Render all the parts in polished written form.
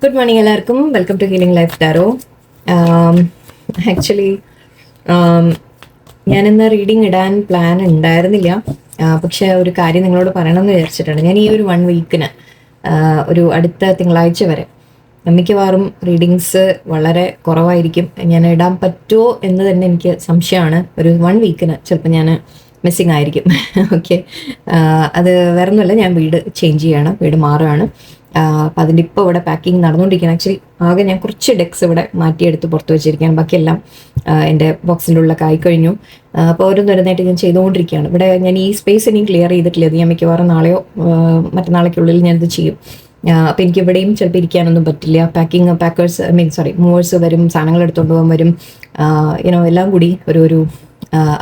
Good morning എല്ലാവർക്കും. Welcome to healing life tarot. Actually ഞാനിന്ന് reading ഇടാൻ പ്ലാൻ ഉണ്ടായിരുന്നില്ല. പക്ഷെ ഒരു കാര്യം നിങ്ങളോട് പറയണമെന്ന് വിചാരിച്ചിട്ടുണ്ട്. ഞാൻ ഈ ഒരു 1 വീക്കിന് ഒരു അടുത്ത തിങ്കളാഴ്ച വരെ മിക്കവാറും റീഡിങ്സ് വളരെ കുറവായിരിക്കും. ഞാൻ ഇടാൻ പറ്റുമോ എന്ന് തന്നെ എനിക്ക് സംശയമാണ്. ഒരു 1 വീക്കിന് ചിലപ്പോൾ ഞാൻ മിസ്സിങ് ആയിരിക്കും. ഓക്കെ, അത് വേറെ ഒന്നുമല്ല, ഞാൻ വീട് ചേഞ്ച് ചെയ്യാണ്, വീട് മാറുകയാണ്. അപ്പം അതിൻ്റെ ഇപ്പോൾ ഇവിടെ പാക്കിങ് നടന്നുകൊണ്ടിരിക്കുകയാണ്. ആക്ച്വലി ആകെ ഞാൻ കുറച്ച് ഡെക്സ് ഇവിടെ മാറ്റിയെടുത്ത് പുറത്ത് വെച്ചിരിക്കുകയാണ്. ബാക്കിയെല്ലാം എൻ്റെ ബോക്സിൻ്റെ ഉള്ളിലൊക്കെ ആയിക്കഴിഞ്ഞു. അപ്പോൾ ഓരോന്നോരോന്നായിട്ട് ഞാൻ ചെയ്തുകൊണ്ടിരിക്കുകയാണ്. ഇവിടെ ഞാൻ ഈ സ്പേസ് ഇനിയും ക്ലിയർ ചെയ്തിട്ടില്ല. അത് ഞാൻ മിക്കവാറും നാളെയോ മറ്റന്നാളേക്കുള്ളിൽ ഞാനിത് ചെയ്യും. അപ്പോൾ എനിക്ക് ഇവിടെയും ചിലപ്പോൾ ഇരിക്കാനൊന്നും പറ്റില്ല. മൂവേഴ്സ് വരും, സാധനങ്ങൾ എടുത്തുകൊണ്ട് പോകാൻ വരും. എല്ലാം കൂടി ഒരു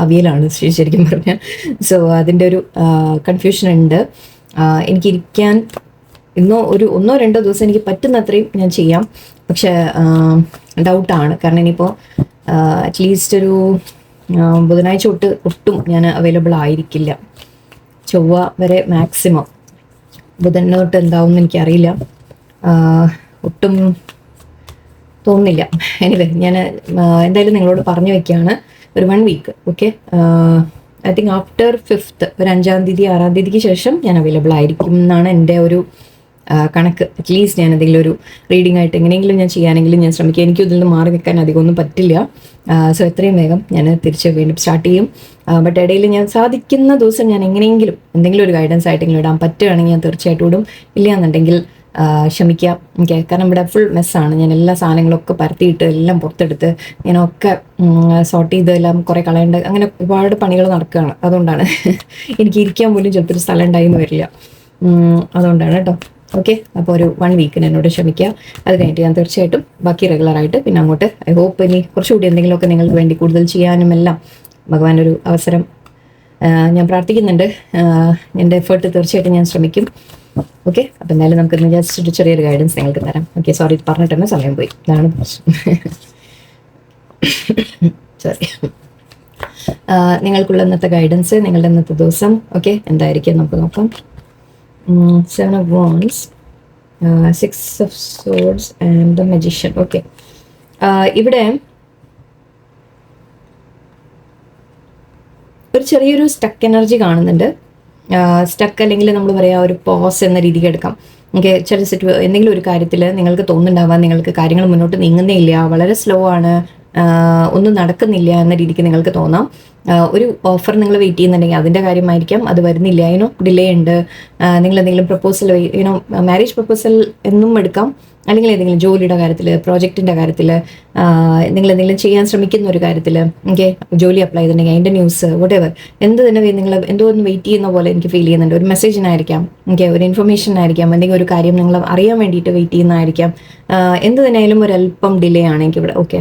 അവിയലാണ് ശരിക്കും പറഞ്ഞാൽ. സോ അതിൻ്റെ ഒരു കൺഫ്യൂഷൻ ഉണ്ട്. എനിക്കിരിക്കാൻ ഒന്നോ രണ്ടോ ദിവസം എനിക്ക് പറ്റുന്നത്രയും ഞാൻ ചെയ്യാം. പക്ഷേ ഡൗട്ടാണ്. കാരണം ഇനിയിപ്പോൾ അറ്റ്ലീസ്റ്റ് ഒരു ബുധനാഴ്ച തൊട്ട് ഒട്ടും ഞാൻ അവൈലബിൾ ആയിരിക്കില്ല. ചൊവ്വ വരെ മാക്സിമം. ബുധൻ തൊട്ട് എന്താവും എന്ന് എനിക്കറിയില്ല, ഒട്ടും തോന്നുന്നില്ല. എനിവേ ഞാൻ എന്തായാലും നിങ്ങളോട് പറഞ്ഞു വയ്ക്കുകയാണ്, ഒരു 1 week. Okay, I think after 5th, ഒരു 5-ാം തീയതി 6-ാം തീയതിക്ക് ശേഷം ഞാൻ അവൈലബിൾ ആയിരിക്കും എന്നാണ് എൻ്റെ ഒരു കണക്ക്. അറ്റ്ലീസ്റ്റ് ഞാൻ എന്തെങ്കിലും ഒരു റീഡിംഗ് ആയിട്ട് എങ്ങനെയെങ്കിലും ഞാൻ ചെയ്യാനെങ്കിലും ഞാൻ ശ്രമിക്കുക. എനിക്കും ഇതിൽ നിന്ന് മാറി നിൽക്കാൻ അധികമൊന്നും പറ്റില്ല. സോ എത്രയും വേഗം ഞാൻ തിരിച്ച് വീണ്ടും സ്റ്റാർട്ട് ചെയ്യും. ബട്ട് ഇടയിൽ ഞാൻ സാധിക്കുന്ന ദിവസം ഞാൻ എങ്ങനെയെങ്കിലും എന്തെങ്കിലും ഒരു ഗൈഡൻസ് ആയിട്ടെങ്കിലും ഇടാൻ പറ്റുകയാണെങ്കിൽ ഞാൻ തീർച്ചയായിട്ടും ഇടും. ഇല്ല എന്നുണ്ടെങ്കിൽ ക്ഷമിക്കാം. കാരണം ഇവിടെ ഫുൾ മെസ്സാണ്. ഞാൻ എല്ലാ സാധനങ്ങളൊക്കെ പരത്തിയിട്ട് എല്ലാം പുറത്തെടുത്ത് ഞാനൊക്കെ സോർട്ട് ചെയ്ത് എല്ലാം കുറേ കളയേണ്ട, അങ്ങനെ ഒരുപാട് പണികൾ നടക്കുകയാണ്. അതുകൊണ്ടാണ് എനിക്ക് ഇരിക്കാൻ പോലും ചിലപ്പോൾ ഒരു സ്ഥലം ഉണ്ടായിന്ന് വരില്ല. അതുകൊണ്ടാണ് കേട്ടോ. ഓക്കെ, അപ്പോൾ ഒരു 1 വീക്കിന് എന്നോട് ക്ഷമിക്കുക. അത് കഴിഞ്ഞിട്ട് ഞാൻ തീർച്ചയായിട്ടും ബാക്കി റെഗുലറായിട്ട് പിന്നെ അങ്ങോട്ട് ഐ ഹോപ്പ് ഇനി കുറച്ചുകൂടി എന്തെങ്കിലുമൊക്കെ നിങ്ങൾക്ക് വേണ്ടി കൂടുതൽ ചെയ്യാനും എല്ലാം ഭഗവാനൊരു അവസരം ഞാൻ പ്രാർത്ഥിക്കുന്നുണ്ട്. എൻ്റെ എഫേർട്ട് തീർച്ചയായിട്ടും ഞാൻ ശ്രമിക്കും. ഓക്കെ, അപ്പം എന്തായാലും നമുക്ക് ജസ്റ്റ് ഒരു ചെറിയൊരു ഗൈഡൻസ് നിങ്ങൾക്ക് തരാം. ഓക്കെ, സോറി, പറഞ്ഞിട്ട് തന്നെ സമയം പോയി, ഇതാണ് പ്രശ്നം. സോറി. നിങ്ങൾക്കുള്ള ഇന്നത്തെ ഗൈഡൻസ്, നിങ്ങളുടെ ഇന്നത്തെ ദിവസം ഓക്കെ എന്തായിരിക്കും നമുക്ക് നോക്കാം. 7 of Wands, 6 of Swords and the Magician. Okay, ഇവിടെ ഒരു ചെറിയൊരു സ്റ്റക്ക് എനർജി കാണുന്നുണ്ട്. സ്റ്റക്ക് അല്ലെങ്കിൽ നമ്മൾ പറയാം ഒരു പോസ് എന്ന രീതിക്ക് എടുക്കാം. ഓക്കെ, ചില എന്തെങ്കിലും ഒരു കാര്യത്തിൽ നിങ്ങൾക്ക് തോന്നുന്നുണ്ടാവാം നിങ്ങൾക്ക് കാര്യങ്ങൾ മുന്നോട്ട് നീങ്ങുന്നേ ഇല്ല, വളരെ സ്ലോ ആണ്, ഒന്നും നടക്കുന്നില്ല എന്ന രീതിക്ക് നിങ്ങൾക്ക് തോന്നാം. ഒരു ഓഫർ നിങ്ങൾ വെയിറ്റ് ചെയ്യുന്നുണ്ടെങ്കിൽ അതിൻ്റെ കാര്യമായിരിക്കാം, അത് വരുന്നില്ല, ഡിലേ ഉണ്ട്. നിങ്ങൾ എന്തെങ്കിലും പ്രപ്പോസൽ മാരേജ് പ്രപ്പോസൽ എന്നും എടുക്കാം, അല്ലെങ്കിൽ ഏതെങ്കിലും ജോലിയുടെ കാര്യത്തിൽ, പ്രോജക്റ്റിൻ്റെ കാര്യത്തിൽ, നിങ്ങൾ എന്തെങ്കിലും ചെയ്യാൻ ശ്രമിക്കുന്ന ഒരു കാര്യത്തിൽ, ഓക്കെ, ജോലി അപ്ലൈ ചെയ്തിട്ടുണ്ടെങ്കിൽ അതിൻ്റെ ന്യൂസ് whatever എന്ത് തന്നെ നിങ്ങൾ എന്തോ ഒന്ന് വെയിറ്റ് ചെയ്യുന്ന പോലെ എനിക്ക് ഫീൽ ചെയ്യുന്നുണ്ട്. ഒരു മെസ്സേജിനായിരിക്കാം, ഓക്കെ, ഒരു ഇൻഫർമേഷനായിരിക്കാം, എന്തെങ്കിലും ഒരു കാര്യം നിങ്ങൾ അറിയാൻ വേണ്ടിയിട്ട് വെയിറ്റ് ചെയ്യുന്നതായിരിക്കാം. എന്ത് തന്നെയായാലും ഒരല്പം ഡിലേ ആണ് എനിക്കിവിടെ. ഓക്കെ,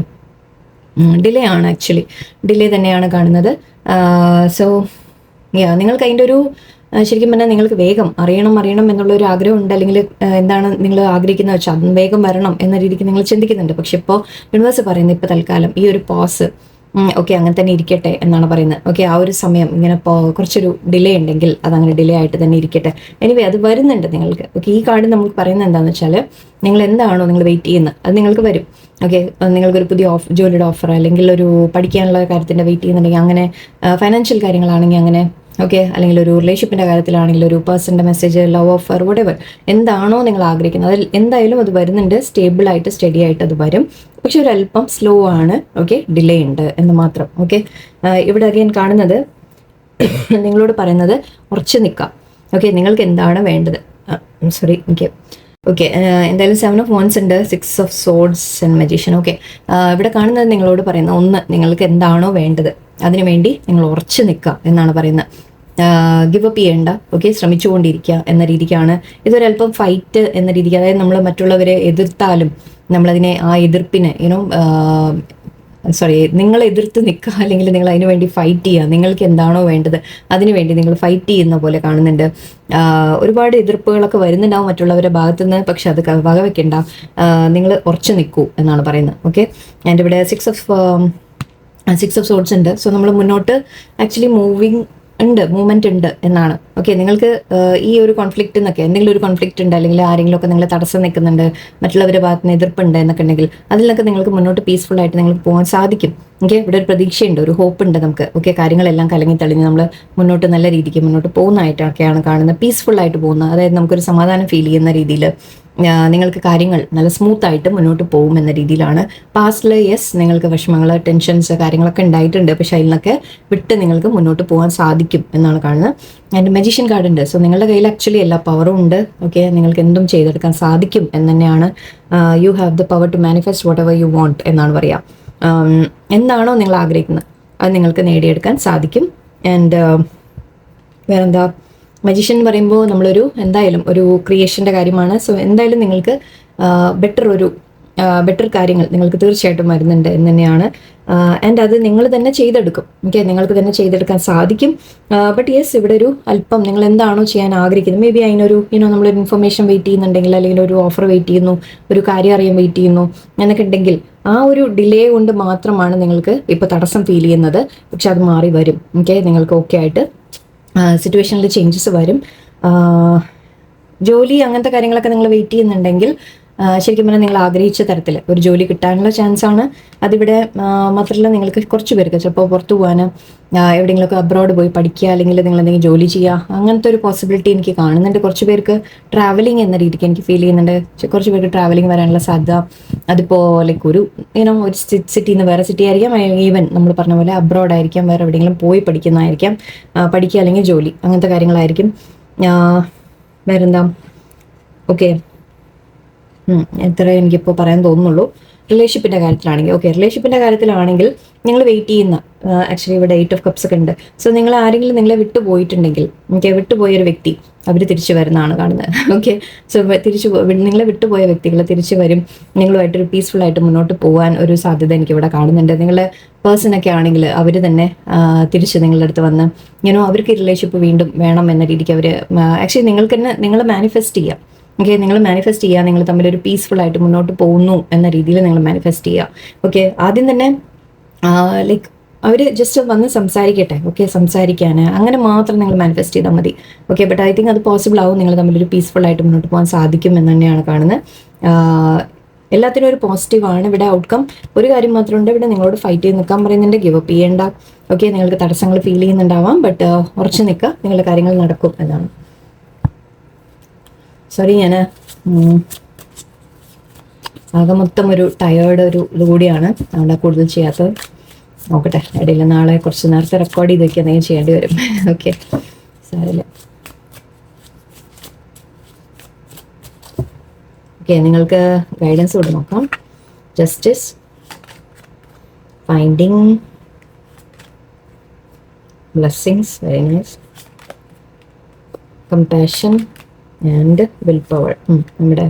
ഡിലേ ആണ്, ആക്ച്വലി ഡിലേ തന്നെയാണ് കാണുന്നത്. സോ നിങ്ങൾക്ക് അതിൻ്റെ ഒരു ശരിക്കും പറഞ്ഞാൽ നിങ്ങൾക്ക് വേഗം അറിയണം എന്നുള്ളൊരു ആഗ്രഹം ഉണ്ട്, അല്ലെങ്കിൽ എന്താണ് നിങ്ങൾ ആഗ്രഹിക്കുന്നത് വെച്ചാൽ അത് വേഗം വരണം എന്ന രീതിക്ക് നിങ്ങൾ ചിന്തിക്കുന്നുണ്ട്. പക്ഷെ ഇപ്പോൾ യൂണിവേഴ്സ് പറയുന്നത് ഇപ്പോൾ തൽക്കാലം ഈ ഒരു പോസ് ഓക്കെ അങ്ങനെ തന്നെ ഇരിക്കട്ടെ എന്നാണ് പറയുന്നത്. ഓക്കെ, ആ ഒരു സമയം ഇങ്ങനെ കുറച്ചൊരു ഡിലേ ഉണ്ടെങ്കിൽ അതങ്ങനെ ഡിലേ ആയിട്ട് തന്നെ ഇരിക്കട്ടെ. എനിവേ അത് വരുന്നുണ്ട് നിങ്ങൾക്ക്. ഓക്കെ, ഈ കാർഡ് നമുക്ക് പറയുന്നത് എന്താണെന്ന് വെച്ചാൽ നിങ്ങൾ എന്താണോ നിങ്ങൾ വെയിറ്റ് ചെയ്യുന്നത് അത് നിങ്ങൾക്ക് വരും. ഓക്കെ, നിങ്ങൾക്കൊരു പുതിയ ജോലിയുടെ ഓഫർ, അല്ലെങ്കിൽ ഒരു പഠിക്കാനുള്ള കാര്യത്തിൻ്റെ വെയിറ്റ് ചെയ്യുന്നുണ്ടെങ്കിൽ അങ്ങനെ, ഫൈനാൻഷ്യൽ കാര്യങ്ങളാണെങ്കിൽ അങ്ങനെ, ഓക്കെ, അല്ലെങ്കിൽ ഒരു റിലേഷൻഷിപ്പിൻ്റെ കാര്യത്തിലാണെങ്കിൽ ഒരു പേഴ്സൻ്റെ മെസ്സേജ്, ലവ് ഓഫർ whatever എന്താണോ നിങ്ങൾ ആഗ്രഹിക്കുന്നത് അതിൽ എന്തായാലും അത് വരുന്നുണ്ട്. സ്റ്റേബിളായിട്ട് സ്റ്റഡി ആയിട്ട് അത് വരും. പക്ഷെ ഒരു അല്പം സ്ലോ ആണ്. ഓക്കെ, ഡിലേ ഉണ്ട് എന്ന് മാത്രം. ഓക്കെ, ഇവിടെ അധികം കാണുന്നത് നിങ്ങളോട് പറയുന്നത് ഉറച്ചു നിൽക്കാം. ഓക്കെ, നിങ്ങൾക്ക് എന്താണ് വേണ്ടത്. സോറി, ഓക്കെ, എന്തായാലും 7 of Wands ഉണ്ട്, 6 of Swords and Magician. Okay, ഇവിടെ കാണുന്നത് നിങ്ങളോട് പറയുന്ന ഒന്ന്, നിങ്ങൾക്ക് എന്താണോ വേണ്ടത് അതിനുവേണ്ടി നിങ്ങൾ ഉറച്ചു നിൽക്കുക എന്നാണ് പറയുന്നത്. ഗിവ് അപ്പ് ചെയ്യേണ്ട. ഓക്കെ, ശ്രമിച്ചുകൊണ്ടിരിക്കുക എന്ന രീതിക്കാണ്. ഇതൊരല്പം ഫൈറ്റ് എന്ന രീതിക്ക്, അതായത് നമ്മൾ മറ്റുള്ളവരെ എതിർത്താലും നമ്മളതിനെ ആ എതിർപ്പിനെ നിങ്ങൾ എതിർത്ത് നിൽക്കുക, അല്ലെങ്കിൽ നിങ്ങൾ അതിനു വേണ്ടി ഫൈറ്റ് ചെയ്യുക. നിങ്ങൾക്ക് എന്താണോ വേണ്ടത് അതിനുവേണ്ടി നിങ്ങൾ ഫൈറ്റ് ചെയ്യുന്ന പോലെ കാണുന്നുണ്ട്. ഒരുപാട് എതിർപ്പുകളൊക്കെ വരുന്നുണ്ടാവും മറ്റുള്ളവരുടെ ഭാഗത്തുനിന്ന്, പക്ഷെ അത് വകവെക്കണ്ട, നിങ്ങൾ ഉറച്ചു നിൽക്കൂ എന്നാണ് പറയുന്നത്. ഓക്കെ, എൻ്റെ ഇവിടെ 6 of Swords ഉണ്ട്. സോ നമ്മൾ മുന്നോട്ട് ആക്ച്വലി മൂവിങ് ഉണ്ട്, മൂവ്മെന്റ് ഉണ്ട് എന്നാണ്. ഓക്കെ, നിങ്ങൾക്ക് ഈ ഒരു കോൺഫ്ലിക്റ്റ് എന്നൊക്കെ എന്തെങ്കിലും ഒരു കോൺഫ്ലിക്റ്റ് ഉണ്ട്, അല്ലെങ്കിൽ ആരെങ്കിലും ഒക്കെ നിങ്ങളെ തടസ്സം നിൽക്കുന്നുണ്ട്, മറ്റുള്ളവരുടെ ഭാഗത്ത് നിന്ന് എതിർപ്പുണ്ട് എന്നൊക്കെ ഉണ്ടെങ്കിൽ അതിലൊക്കെ നിങ്ങൾക്ക് മുന്നോട്ട് പീസ്ഫുൾ ആയിട്ട് നിങ്ങൾക്ക് പോകാൻ സാധിക്കും. ഓക്കെ, ഇവിടെ ഒരു പ്രതീക്ഷയുണ്ട്, ഒരു ഹോപ്പ് ഉണ്ട് നമുക്ക്. ഓക്കെ, കാര്യങ്ങളെല്ലാം കലങ്ങി തെളിഞ്ഞ് നമ്മൾ മുന്നോട്ട് നല്ല രീതിക്ക് മുന്നോട്ട് പോകുന്നതായിട്ടൊക്കെയാണ് കാണുന്നത്. പീസ്ഫുൾ ആയിട്ട് പോകുന്നത്, അതായത് നമുക്കൊരു സമാധാനം ഫീൽ ചെയ്യുന്ന രീതിയിൽ നിങ്ങൾക്ക് കാര്യങ്ങൾ നല്ല സ്മൂത്ത് ആയിട്ട് മുന്നോട്ട് പോകും എന്ന രീതിയിലാണ്. പാസ്റ്റിൽ യെസ് നിങ്ങൾക്ക് വിഷമങ്ങൾ, ടെൻഷൻസ്, കാര്യങ്ങളൊക്കെ ഉണ്ടായിട്ടുണ്ട്, പക്ഷെ അതിനൊക്കെ വിട്ട് നിങ്ങൾക്ക് മുന്നോട്ട് പോകാൻ സാധിക്കും എന്നാണ് കാണുന്നത്. ആൻഡ് മജീഷ്യൻ കാർഡ് ഉണ്ട്. സോ നിങ്ങളുടെ കയ്യിൽ ആക്ച്വലി എല്ലാ പവറും ഉണ്ട്. ഓക്കെ, നിങ്ങൾക്ക് എന്തും ചെയ്തെടുക്കാൻ സാധിക്കും എന്ന് തന്നെയാണ്. You have the power to manifest whatever you want എന്നാണ് പറയുക. എന്താണോ നിങ്ങൾ ആഗ്രഹിക്കുന്നത് അത് നിങ്ങൾക്ക് നേടിയെടുക്കാൻ സാധിക്കും. ആൻഡ് വേറെന്താ, മജീഷ്യൻ എന്ന് പറയുമ്പോൾ നമ്മളൊരു എന്തായാലും ഒരു ക്രിയേഷൻ്റെ കാര്യമാണ്. സോ എന്തായാലും നിങ്ങൾക്ക് ബെറ്റർ കാര്യങ്ങൾ നിങ്ങൾക്ക് തീർച്ചയായിട്ടും വരുന്നുണ്ട് എന്ന് തന്നെയാണ്. ആൻഡ് അത് നിങ്ങൾ തന്നെ ചെയ്തെടുക്കും. ഓക്കെ, നിങ്ങൾക്ക് തന്നെ ചെയ്തെടുക്കാൻ സാധിക്കും. ബട്ട് യെസ്, ഇവിടെ ഒരു അല്പം നിങ്ങൾ എന്താണോ ചെയ്യാൻ ആഗ്രഹിക്കുന്നത്, മേ ബി അതിനൊരു നമ്മളൊരു ഇൻഫർമേഷൻ വെയിറ്റ് ചെയ്യുന്നുണ്ടെങ്കിൽ, അല്ലെങ്കിൽ ഒരു ഓഫർ വെയിറ്റ് ചെയ്യുന്നു, ഒരു കാര്യം അറിയാൻ വെയിറ്റ് ചെയ്യുന്നു എന്നൊക്കെ ഉണ്ടെങ്കിൽ ആ ഒരു ഡിലേ കൊണ്ട് മാത്രമാണ് നിങ്ങൾക്ക് ഇപ്പോൾ തടസ്സം ഫീൽ ചെയ്യുന്നത്. പക്ഷെ അത് മാറി വരും. ഓക്കെ, നിങ്ങൾക്ക് ഓക്കെ ആയിട്ട് സിറ്റുവേഷനിൽ ചേഞ്ചസ് വരും. ജോലി അങ്ങനത്തെ കാര്യങ്ങളൊക്കെ നിങ്ങൾ വെയിറ്റ് ചെയ്യുന്നുണ്ടെങ്കിൽ ശരിക്കും പറഞ്ഞാൽ നിങ്ങൾ ആഗ്രഹിച്ച തരത്തിൽ ഒരു ജോലി കിട്ടാനുള്ള ചാൻസാണ്. അതിവിടെ മാത്രമല്ല, നിങ്ങൾക്ക് കുറച്ച് പേർക്ക് ചിലപ്പോൾ പുറത്തു പോകാൻ, എവിടെയെങ്കിലുമൊക്കെ അബ്രോഡ് പോയി പഠിക്കുക, അല്ലെങ്കിൽ നിങ്ങൾ എന്തെങ്കിലും ജോലി ചെയ്യുക, അങ്ങനത്തെ ഒരു പോസിബിലിറ്റി എനിക്ക് കാണുന്നുണ്ട്. കുറച്ച് പേർക്ക് ട്രാവലിംഗ് എന്ന രീതിക്ക് എനിക്ക് ഫീൽ ചെയ്യുന്നുണ്ട്. കുറച്ച് പേർക്ക് ട്രാവലിംഗ് വരാനുള്ള സാധ്യത, അതിപ്പോൾ ലൈക്ക് ഒരു ഒരു സിറ്റിയിൽ നിന്ന് വേറെ സിറ്റി ആയിരിക്കാം, ഈവൻ നമ്മൾ പറഞ്ഞ പോലെ അബ്രോഡ് ആയിരിക്കാം, വേറെ എവിടെയെങ്കിലും പോയി പഠിക്കുന്നതായിരിക്കാം, പഠിക്കുക അല്ലെങ്കിൽ ജോലി, അങ്ങനത്തെ കാര്യങ്ങളായിരിക്കും. വേറെന്താ, ഓക്കെ, എത്ര എനിക്കിപ്പോൾ പറയാൻ തോന്നുന്നുള്ളൂ. റിലേഷൻഷിപ്പിൻ്റെ കാര്യത്തിലാണെങ്കിൽ, ഓക്കെ, റിലേഷൻഷിപ്പിൻ്റെ കാര്യത്തിലാണെങ്കിൽ നിങ്ങൾ വെയിറ്റ് ചെയ്യുന്ന ആക്ച്വലി ഇവിടെ 8 ഓഫ് കപ്സ് ഒക്കെ ഉണ്ട്. സോ നിങ്ങൾ ആരെങ്കിലും നിങ്ങളെ വിട്ടുപോയിട്ടുണ്ടെങ്കിൽ, ഓക്കെ, വിട്ടുപോയൊരു വ്യക്തി അവർ തിരിച്ചു വരുന്നതാണ് കാണുന്നത്. ഓക്കെ, സോ നിങ്ങളെ വിട്ടുപോയ വ്യക്തികൾ തിരിച്ചു വരും. നിങ്ങളുമായിട്ടൊരു പീസ്ഫുൾ ആയിട്ട് മുന്നോട്ട് പോകാൻ ഒരു സാധ്യത എനിക്കിവിടെ കാണുന്നുണ്ട്. നിങ്ങളുടെ പേഴ്സണൊക്കെ ആണെങ്കിൽ അവർ തന്നെ തിരിച്ച് നിങ്ങളുടെ അടുത്ത് വന്ന് അവർക്ക് റിലേഷൻഷിപ്പ് വീണ്ടും വേണം എന്ന രീതിക്ക് അവർ ആക്ച്വലി നിങ്ങൾക്ക് തന്നെ നിങ്ങൾ മാനിഫെസ്റ്റ് ചെയ്യാം. ഓക്കെ, നിങ്ങൾ മാനിഫെസ്റ്റ് ചെയ്യുക, നിങ്ങൾ തമ്മിലൊരു പീസ്ഫുൾ ആയിട്ട് മുന്നോട്ട് പോകുന്നു എന്ന രീതിയിൽ നിങ്ങൾ മാനിഫെസ്റ്റ് ചെയ്യുക. ഓക്കെ, ആദ്യം തന്നെ ലൈക്ക് അവർ ജസ്റ്റ് വന്ന് സംസാരിക്കട്ടെ. ഓക്കെ, സംസാരിക്കാൻ അങ്ങനെ മാത്രം നിങ്ങൾ മാനിഫെസ്റ്റ് ചെയ്താൽ മതി. ഓക്കെ, ബട്ട് ഐ തിങ്ക് അത് പോസിബിൾ ആവും. നിങ്ങൾ തമ്മിലൊരു പീസ്ഫുൾ ആയിട്ട് മുന്നോട്ട് പോകാൻ സാധിക്കും എന്ന് തന്നെയാണ് കാണുന്നത്. എല്ലാത്തിനും ഒരു പോസിറ്റീവാണ് ഇവിടെ ഔട്ട്കം. ഒരു കാര്യം മാത്രമുണ്ട്, ഇവിടെ നിങ്ങളോട് ഫൈറ്റ് ചെയ്ത് നിൽക്കാൻ പറയുന്നുണ്ട്. ഗിവ് അപ്പ് ചെയ്യേണ്ട. ഓക്കെ, നിങ്ങൾക്ക് തടസ്സങ്ങൾ ഫീൽ ചെയ്യുന്നുണ്ടാവാം, ബട്ട് ഉറച്ചു നിൽക്കുക, നിങ്ങളുടെ കാര്യങ്ങൾ നടക്കും എന്നാണ്. സോറി, ഞാൻ ആകെ മൊത്തം ഒരു ടയേർഡ് ഒരു ഇതുകൂടിയാണ്, അവിടെ കൂടുതൽ ചെയ്യാത്തത്. നോക്കട്ടെ, ഇടയിൽ നാളെ കുറച്ച് നേരത്തെ റെക്കോർഡ് ചെയ്ത് വെക്കുക, എന്തെങ്കിലും ചെയ്യേണ്ടി വരും. ഓക്കെ, സാരമില്ല. ഓക്കെ, നിങ്ങൾക്ക് ഗൈഡൻസ് കൂടെ നോക്കാം. Justice, finding, blessings, very nice, compassion and will power. നമ്മുടെ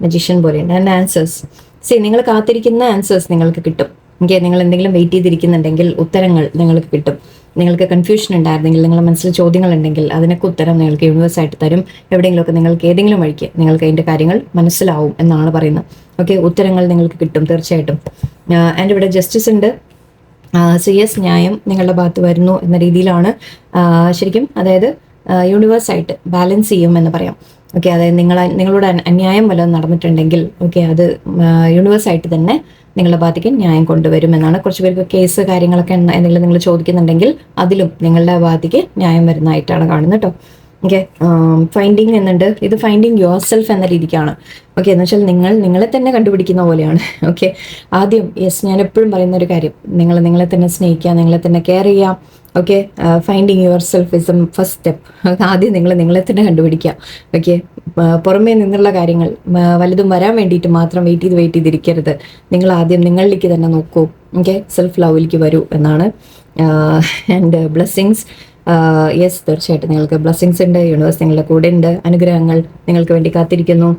മജീഷ്യൻ പോലെയുണ്ട്. And answers. നിങ്ങൾ കാത്തിരിക്കുന്ന ആൻസേഴ്സ് നിങ്ങൾക്ക് കിട്ടും. ഓക്കെ, നിങ്ങൾ എന്തെങ്കിലും വെയിറ്റ് ചെയ്തിരിക്കുന്നുണ്ടെങ്കിൽ ഉത്തരങ്ങൾ നിങ്ങൾക്ക് കിട്ടും. നിങ്ങൾക്ക് കൺഫ്യൂഷൻ ഉണ്ടായിരുന്നെങ്കിൽ, നിങ്ങളുടെ മനസ്സിൽ ചോദ്യങ്ങൾ ഉണ്ടെങ്കിൽ അതിനൊക്കെ ഉത്തരം നിങ്ങൾക്ക് യൂണിവേഴ്സായിട്ട് തരും. എവിടെയെങ്കിലുമൊക്കെ നിങ്ങൾക്ക് ഏതെങ്കിലും വഴിക്ക് നിങ്ങൾക്ക് അതിൻ്റെ കാര്യങ്ങൾ മനസ്സിലാവും എന്നാണ് പറയുന്നത്. ഓക്കെ, ഉത്തരങ്ങൾ നിങ്ങൾക്ക് കിട്ടും തീർച്ചയായിട്ടും. ആൻഡ് ഇവിടെ ജസ്റ്റിസ് ഉണ്ട്. സോ യെസ്, ന്യായം നിങ്ങളുടെ ഭാഗത്ത് വരുന്നു എന്ന രീതിയിലാണ് ശരിക്കും. അതായത് യൂണിവേഴ്സായിട്ട് ബാലൻസ് ചെയ്യും എന്ന് പറയാം. ഓക്കെ, അതായത് നിങ്ങളോട് അന്യായം വല്ലതും നടന്നിട്ടുണ്ടെങ്കിൽ, ഓക്കെ, അത് യൂണിവേഴ്സായിട്ട് തന്നെ നിങ്ങളുടെ ഭാഗത്തേക്ക് ന്യായം കൊണ്ടുവരും എന്നാണ്. കുറച്ച് പേർക്ക് കേസ് കാര്യങ്ങളൊക്കെ എന്തെങ്കിലും നിങ്ങൾ ചോദിക്കുന്നുണ്ടെങ്കിൽ അതിലും നിങ്ങളുടെ ഭാഗത്തേക്ക് ന്യായം വരുന്നതായിട്ടാണ് കാണുന്നത് കേട്ടോ. ഓക്കെ, ഫൈൻഡിങ് എന്നുണ്ട്. ഇത് ഫൈൻഡിങ് യുവർ സെൽഫ് എന്ന രീതിക്കാണ്. ഓക്കെ, എന്ന് വെച്ചാൽ നിങ്ങളെ തന്നെ കണ്ടുപിടിക്കുന്ന പോലെയാണ്. ഓക്കെ, ആദ്യം യെസ്, ഞാൻ എപ്പോഴും പറയുന്ന ഒരു കാര്യം, നിങ്ങളെ തന്നെ സ്നേഹിക്കുക, നിങ്ങളെ തന്നെ കെയർ ചെയ്യാം. Okay, finding your self is A first step. ആദ്യം നിങ്ങളെ തന്നെ കണ്ടുപിടിക്കുക. ഓക്കെ, പുറമേ നിന്നുള്ള കാര്യങ്ങൾ വലുതും വരാൻ വേണ്ടിയിട്ട് മാത്രം വെയിറ്റ് ചെയ്തിരിക്കരുത്. നിങ്ങൾ ആദ്യം നിങ്ങളിലേക്ക് തന്നെ നോക്കൂ. ഓക്കെ, സെൽഫ് ലവിലേക്ക് വരൂ എന്നാണ്. ആൻഡ് ബ്ലെസ്സിങ്സ്, യെസ്, തീർച്ചയായിട്ടും നിങ്ങൾക്ക് ബ്ലെസ്സിങ്സ് ഉണ്ട്. യൂണിവേഴ്സ് നിങ്ങളുടെ കൂടെ ഉണ്ട്. അനുഗ്രഹങ്ങൾ നിങ്ങൾക്ക് വേണ്ടി കാത്തിരിക്കുന്നു.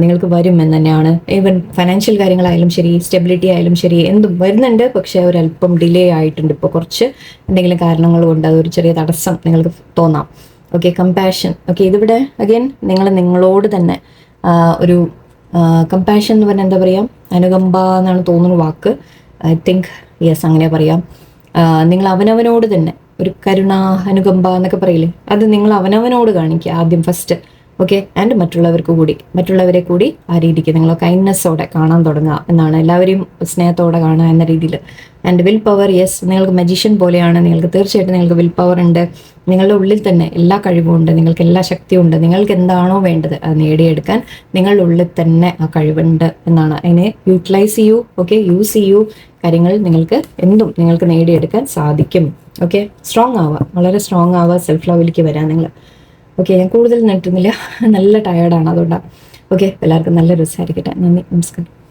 നിങ്ങൾക്ക് വരും എന്ന് തന്നെയാണ്. ഈവൻ ഫൈനാൻഷ്യൽ കാര്യങ്ങളായാലും ശരി, സ്റ്റെബിലിറ്റി ആയാലും ശരി, എന്തും വരുന്നുണ്ട്. പക്ഷേ ഒരല്പം ഡിലേ ആയിട്ടുണ്ട്. ഇപ്പോൾ കുറച്ച് എന്തെങ്കിലും കാരണങ്ങൾ കൊണ്ട് അതൊരു ചെറിയ തടസ്സം നിങ്ങൾക്ക് തോന്നാം. Okay, compassion. ഓക്കെ, ഇതിവിടെ അഗൈൻ നിങ്ങളോട് തന്നെ ഒരു കമ്പാഷൻ എന്ന് പറഞ്ഞാൽ എന്താ പറയുക, അനുകമ്പ എന്നാണ് തോന്നുന്ന വാക്ക്. ഐ തിങ്ക് യെസ്, അങ്ങനെ പറയാം. നിങ്ങൾ അവനവനോട് തന്നെ ഒരു കരുണ, അനുകമ്പ എന്നൊക്കെ പറയില്ലേ, അത് നിങ്ങൾ അവനവനോട് കാണിക്കുക ആദ്യം ഫസ്റ്റ്. ഓക്കെ, ആൻഡ് മറ്റുള്ളവരെ കൂടി ആ രീതിക്ക് നിങ്ങൾ കൈൻഡ്നെസ്സോടെ കാണാൻ തുടങ്ങുക എന്നാണ്. എല്ലാവരെയും സ്നേഹത്തോടെ കാണുക എന്ന രീതിയിൽ. ആൻഡ് വിൽ പവർ, യെസ്, നിങ്ങൾക്ക് മജീഷ്യൻ പോലെയാണ്. നിങ്ങൾക്ക് തീർച്ചയായിട്ടും നിങ്ങൾക്ക് വിൽ പവർ ഉണ്ട്. നിങ്ങളുടെ ഉള്ളിൽ തന്നെ എല്ലാ കഴിവും ഉണ്ട്, നിങ്ങൾക്ക് എല്ലാ ശക്തിയും ഉണ്ട്. നിങ്ങൾക്ക് എന്താണോ വേണ്ടത് അത് നേടിയെടുക്കാൻ നിങ്ങളുടെ ഉള്ളിൽ തന്നെ ആ കഴിവുണ്ട് എന്നാണ്. അതിനെ യൂട്ടിലൈസ് ചെയ്യൂ. ഓക്കെ, യൂസ് ചെയ്യൂ. കാര്യങ്ങൾ നിങ്ങൾക്ക് നേടിയെടുക്കാൻ സാധിക്കും. ഓക്കെ, സ്ട്രോങ് ആവുക, വളരെ സ്ട്രോങ് ആവുക, സെൽഫ് ലവിലേക്ക് വരാൻ നിങ്ങൾ. ഓക്കെ, ഞാൻ കൂടുതൽ നീട്ടുന്നില്ല, നല്ല ടയേർഡാണ് അതുകൊണ്ടാണ്. ഓക്കെ, എല്ലാവർക്കും നല്ല രസമായിരിക്കട്ടെ. നന്ദി, നമസ്കാരം.